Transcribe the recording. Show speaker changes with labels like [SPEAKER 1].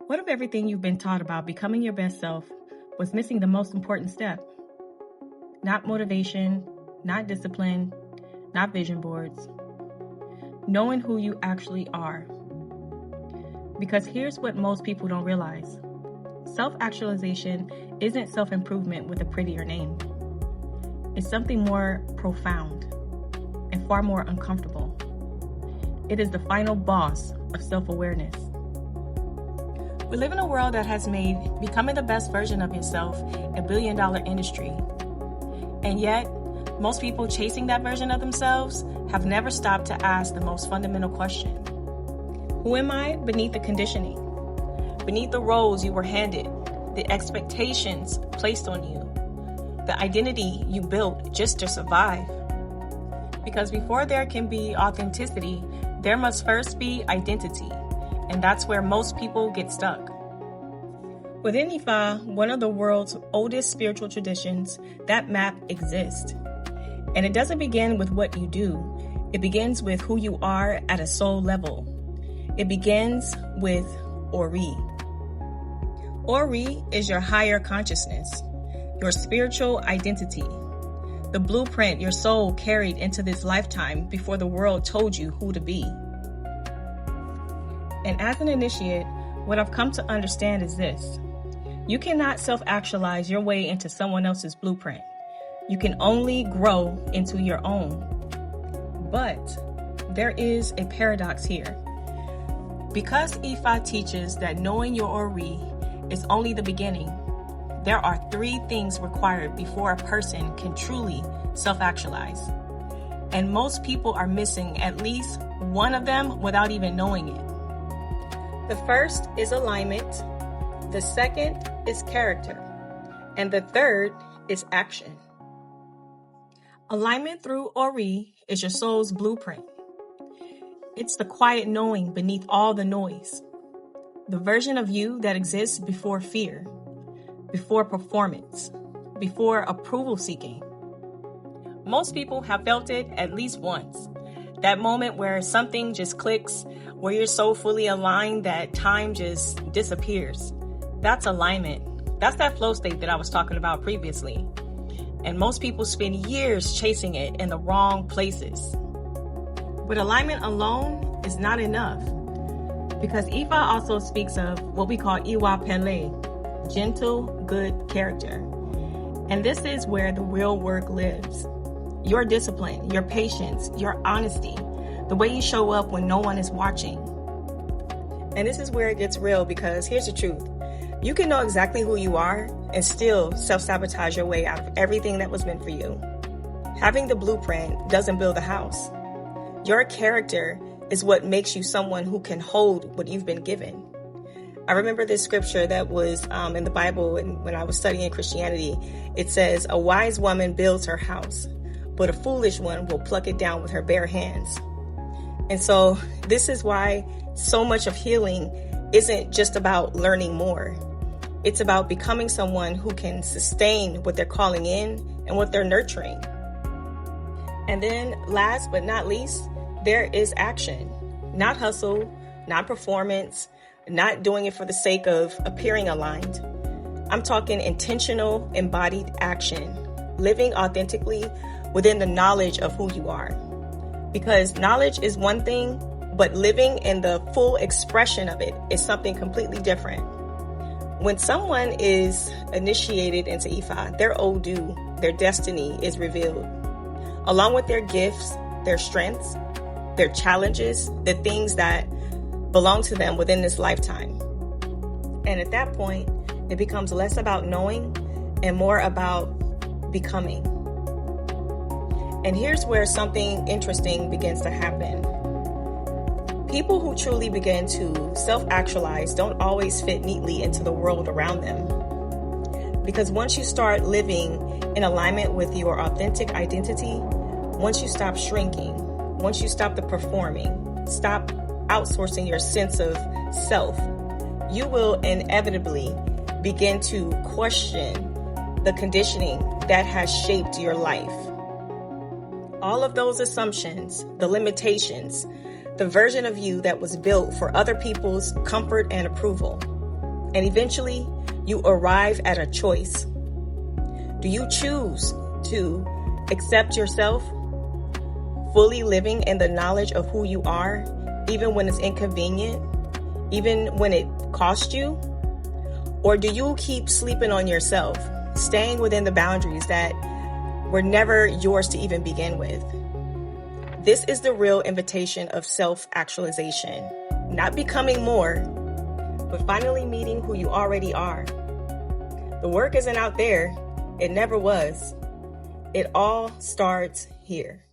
[SPEAKER 1] What if everything you've been taught about becoming your best self was missing the most important step? Not motivation, not discipline, not vision boards. Knowing who you actually are. Because here's what most people don't realize. Self-actualization isn't self-improvement with a prettier name. It's something more profound and far more uncomfortable. It is the final boss of self-awareness. We live in a world that has made becoming the best version of yourself a billion-dollar industry. And yet, most people chasing that version of themselves have never stopped to ask the most fundamental question. Who am I beneath the conditioning? Beneath the roles you were handed, the expectations placed on you, the identity you built just to survive? Because before there can be authenticity, there must first be identity. And that's where most people get stuck. Within Ifa, one of the world's oldest spiritual traditions, that map exists. And it doesn't begin with what you do. It begins with who you are at a soul level. It begins with Ori. Ori is your higher consciousness, your spiritual identity, the blueprint your soul carried into this lifetime before the world told you who to be. And as an initiate, what I've come to understand is this. You cannot self-actualize your way into someone else's blueprint. You can only grow into your own. But there is a paradox here. Because Ifa teaches that knowing your Ori is only the beginning, there are 3 things required before a person can truly self-actualize. And most people are missing at least one of them without even knowing it. The first is alignment, the second is character, and the third is action. Alignment through Ori is your soul's blueprint. It's the quiet knowing beneath all the noise, the version of you that exists before fear, before performance, before approval seeking. Most people have felt it at least once. That moment where something just clicks, where you're so fully aligned that time just disappears. That's alignment. That's that flow state that I was talking about previously. And most people spend years chasing it in the wrong places. But alignment alone is not enough. Because Ifa also speaks of what we call Iwa Pele, gentle, good character. And this is where the real work lives. Your discipline, your patience, your honesty, the way you show up when no one is watching. And this is where it gets real, because here's the truth. You can know exactly who you are and still self-sabotage your way out of everything that was meant for you. Having the blueprint doesn't build the house. Your character is what makes you someone who can hold what you've been given. I remember this scripture that was in the Bible, and when I was studying Christianity, it says, "A wise woman builds her house, but a foolish one will pluck it down with her bare hands." And so this is why so much of healing isn't just about learning more. It's about becoming someone who can sustain what they're calling in and what they're nurturing. And then last but not least, there is action. Not hustle, not performance, not doing it for the sake of appearing aligned. I'm talking intentional, embodied action, living authentically within the knowledge of who you are. Because knowledge is one thing, but living in the full expression of it is something completely different. When someone is initiated into Ifa, their Odu, their destiny is revealed, along with their gifts, their strengths, their challenges, the things that belong to them within this lifetime. And at that point, it becomes less about knowing and more about becoming. And here's where something interesting begins to happen. People who truly begin to self-actualize don't always fit neatly into the world around them. Because once you start living in alignment with your authentic identity, once you stop shrinking, once you stop the performing, stop outsourcing your sense of self, you will inevitably begin to question the conditioning that has shaped your life. All of those assumptions, the limitations, the version of you that was built for other people's comfort and approval, And eventually, you arrive at a choice. Do you choose to accept yourself, fully living in the knowledge of who you are, even when it's inconvenient, even when it costs you? Or do you keep sleeping on yourself, staying within the boundaries that were never yours to even begin with? This is the real invitation of self-actualization. Not becoming more, but finally meeting who you already are. The work isn't out there. It never was. It all starts here.